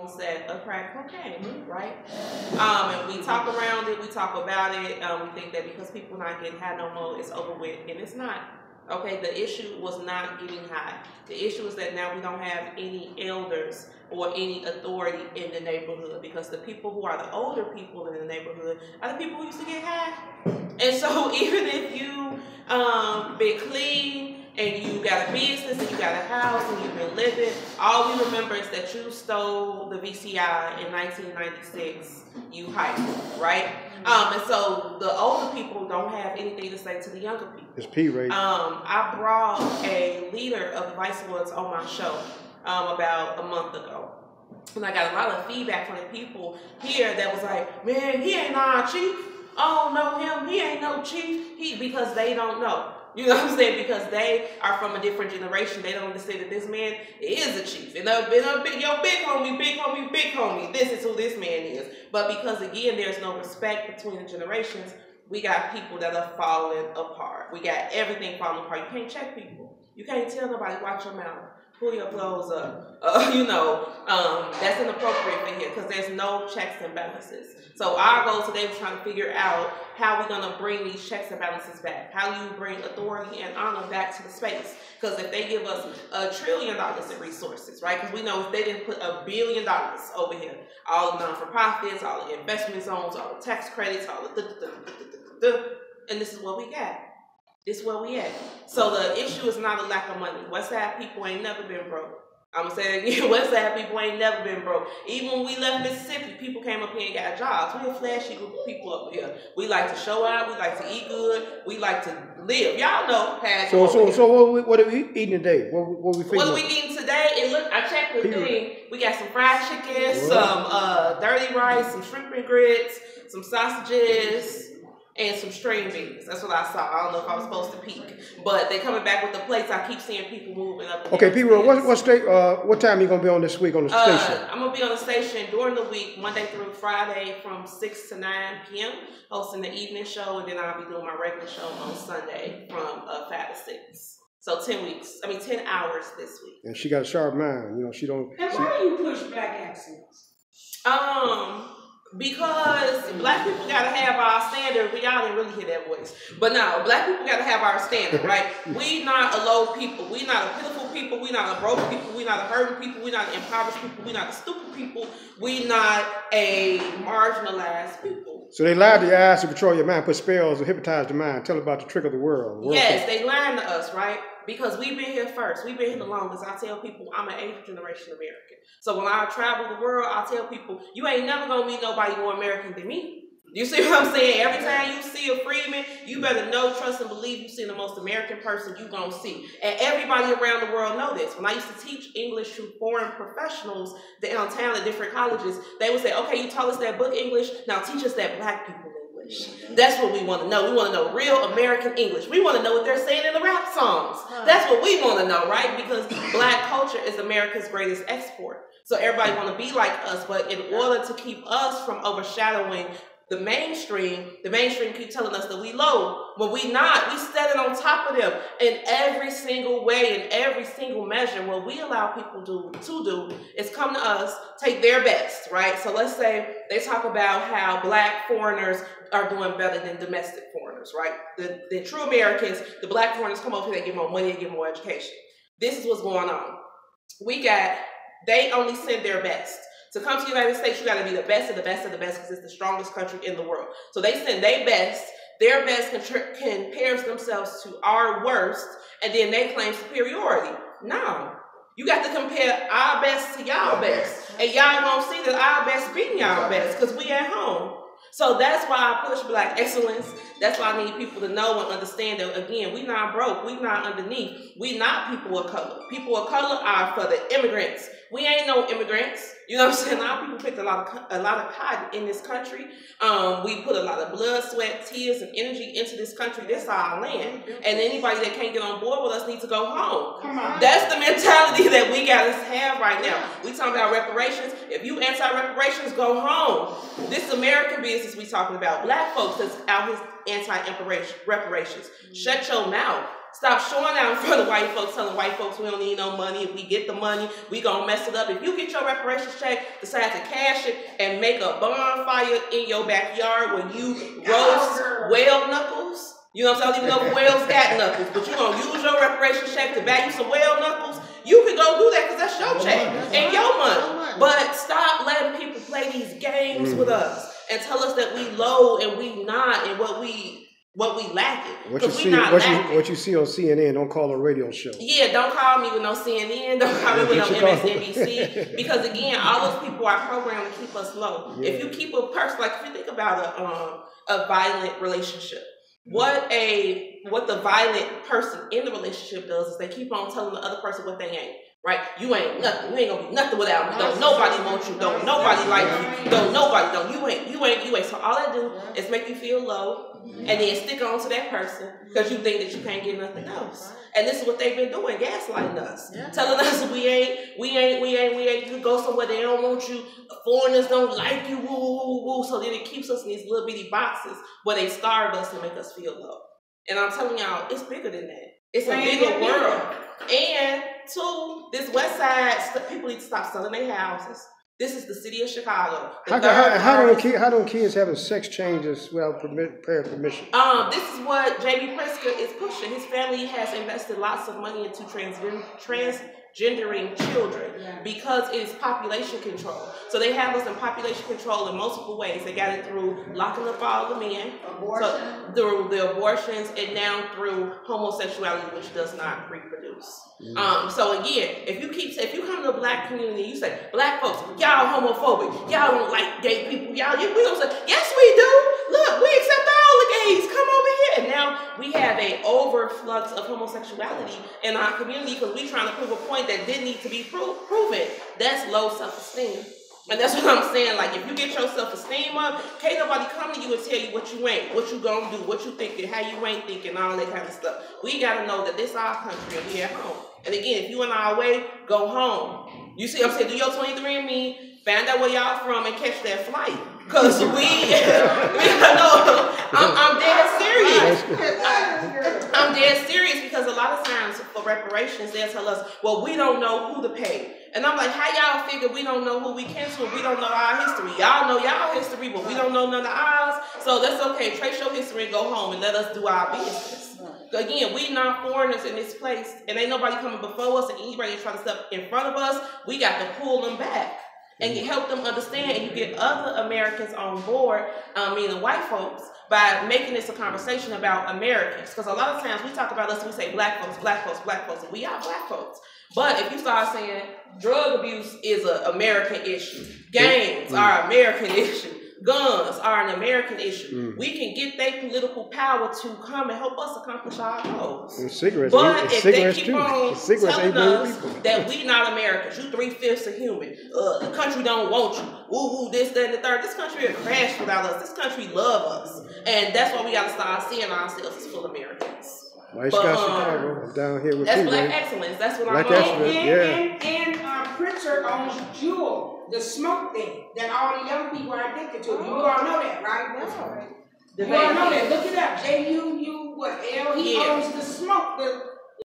set of crack cocaine, right? And we talk around it, we talk about it. We think that because people not getting high no more, it's over with, and it's not. Okay, the issue was not getting high. The issue is that now we don't have any elders or any authority in the neighborhood, because the people who are the older people in the neighborhood are the people who used to get high. And so even if you been clean and you got a business and you got a house and you've been living, all we remember is that you stole the VCI in 1996. You hiked, right? And so the older people don't have anything to say to the younger people. It's P-rate. I brought a leader of the Vice Lords on my show about a month ago. And I got a lot of feedback from the people here that was like, man, he ain't our chief. I don't know him. He ain't no chief. Because they don't know. You know what I'm saying? Because they are from a different generation. They don't understand that this man is a chief. And your big homie, big homie, big homie. This is who this man is. But because, again, there's no respect between the generations, we got people that are falling apart. We got everything falling apart. You can't check people. You can't tell nobody, watch your mouth. Pull your clothes up. That's inappropriate for here because there's no checks and balances. So our goal today was trying to figure out how we're going to bring these checks and balances back. How do you bring authority and honor back to the space? Because if they give us $1 trillion in resources, right? Because we know if they didn't put $1 billion over here, all the non-for-profits, all the investment zones, all the tax credits, all the and this is what we got. This is where we at. So the issue is not a lack of money. Westside people ain't never been broke. I'm going to say it again, Westside people ain't never been broke. Even when we left Mississippi, people came up here and got jobs. We're a flashy group of people up here. We like to show out. We like to eat good. We like to live. Y'all know how So what are we eating today? What we feeding? What are we eating today? And look, I checked the thing. We got some fried chicken, some dirty rice, some shrimp and grits, some sausages, and some string beans. That's what I saw. I don't know if I was supposed to peek, but they coming back with the plates. I keep seeing people moving up. Okay, P-Roll, what time are you gonna be on this week on the station? I'm gonna be on the station during the week, Monday through Friday, from 6 to 9 p.m. hosting the evening show, and then I'll be doing my regular show on Sunday from 5 to 6. So 10 hours this week. And she got a sharp mind. You know, she don't. And why do you push black accents? Because black people gotta have our standard. Y'all didn't really hear that voice. But no, black people gotta have our standard, right? We not a low people. We not a pitiful people. We not a broke people. We not a hurting people. We not impoverished people. We not a stupid people. We not a marginalized people. So they lied to your eyes to control your mind, put spells and hypnotize the mind. Tell about the trick of the world. Yes, they lying to us, right? Because we've been here first. We've been here the longest. I tell people I'm an 8th generation American. So when I travel the world, I tell people, you ain't never going to meet nobody more American than me. You see what I'm saying? Every time you see a freedman, you better know, trust, and believe you see the most American person you going to see. And everybody around the world know this. When I used to teach English to foreign professionals downtown at different colleges, they would say, okay, you taught us that book English, now teach us that black people English. That's what we want to know. We want to know real American English. We want to know what they're saying in the rap songs. That's what we want to know, right? Because black culture is America's greatest export. So everybody want to be like us, but in order to keep us from overshadowing the mainstream keep telling us that we low. But we not. We standing on top of them in every single way, in every single measure. What we allow people to do is come to us, take their best, right? So let's say they talk about how black foreigners are doing better than domestic foreigners, right? The true Americans, the black foreigners come over here, they get more money, they get more education. This is what's going on. They only send their best. To come to the United States, you got to be the best of the best of the best because it's the strongest country in the world. So they send their best compares themselves to our worst, and then they claim superiority. No. You got to compare our best to y'all best. And y'all won't see that our best beating y'all best because we at home. So that's why I push black excellence. That's why I need people to know and understand that, again, we not broke. We not underneath. We not people of color. People of color are for the immigrants. We ain't no immigrants. You know what I'm saying? A lot of people picked a lot of cotton in this country. We put a lot of blood, sweat, tears, and energy into this country. This is our land. And anybody that can't get on board with us needs to go home. Come on. That's the mentality that we got to have right now. We talking about reparations. If you anti-reparations, go home. This American business we talking about. Black folks that's out here anti-reparations. Shut your mouth. Stop showing out in front of white folks, telling white folks we don't need no money. If we get the money, we gonna mess it up. If you get your reparations check, decide to cash it and make a bonfire in your backyard where you roast whale knuckles. You know what I'm saying? I don't even know if whales got knuckles, but you gonna use your reparations check to buy you some whale knuckles. You can go do that because that's your check and your money. But stop letting people play these games with us and tell us that we low and we not and what we lacking. What you see on CNN, don't call a radio show. Yeah, don't call me with no CNN. Don't call me with no MSNBC. Because again, all those people are programmed to keep us low. Yeah. If you keep a person, like if you think about a violent relationship, what the violent person in the relationship does is they keep on telling the other person what they ain't. Right? You ain't nothing. You ain't gonna be nothing without me. Don't nobody want you. Don't nobody like you. Don't nobody. Don't you ain't. So all I do is make you feel low and then stick on to that person because you think that you can't get nothing else. And this is what they've been doing, gaslighting us, telling us we ain't. You go somewhere they don't want you. Foreigners don't like you. Woo, woo, woo. So then it keeps us in these little bitty boxes where they starve us and make us feel low. And I'm telling y'all, it's bigger than that. It's a bigger world. And two, this West Side, people need to stop selling their houses. This is the city of Chicago. How don't kids having sex changes without prior permission? This is what J.B. Pritzker is pushing. His family has invested lots of money into transgendering children because it's population control. So they have us in population control in multiple ways. They got it through locking up all the men, so through the abortions, and now through homosexuality, which does not reproduce. So again, if you come to the black community, you say black folks, y'all homophobic, y'all don't like gay people, we don't say yes we do. Look, we accept all the gays. Come over here. And now we have a overflux of homosexuality in our community because we're trying to prove a point that didn't need to be proven. That's low self-esteem. And that's what I'm saying. Like, if you get your self-esteem up, can't nobody come to you and tell you what you ain't, what you gonna do, what you thinking, how you ain't thinking, all that kind of stuff. We gotta know that this our country and we at home. And again, if you in our way, go home. You see what I'm saying? Do your 23andMe, find out where y'all from, and catch that flight. Because I'm dead serious. I'm dead serious because a lot of times for reparations, they'll tell us, well, we don't know who to pay. And I'm like, how y'all figure we don't know who we cancel? We don't know our history. Y'all know y'all history, but we don't know none of ours. So that's okay. Trace your history and go home and let us do our business. Again, we not foreigners in this place, and ain't nobody coming before us, and anybody trying to step in front of us, we got to pull them back. And you help them understand, and you get other Americans on board, meaning white folks, by making this a conversation about Americans. Because a lot of times we talk about us and we say black folks, black folks, black folks, and we are black folks. But if you start saying drug abuse is an American issue, gangs are an American issue, guns are an American issue, we can get their political power to come and help us accomplish our goals. And cigarettes, but if they keep on telling us that we not Americans, you 3/5 of human, the country don't want you, woo, this, that, and the third, this country will crash without us. This country love us. And that's why we got to start seeing ourselves as full Americans. Well, Chicago, I'm down here with that's you. Black man. excellence. That's what Black I'm on. And Pritzker owns Juul, the smoke thing that all the young people are addicted to. You all know that, right? That's right. You all know that. Look it up. Juul, what? He owns the smoke,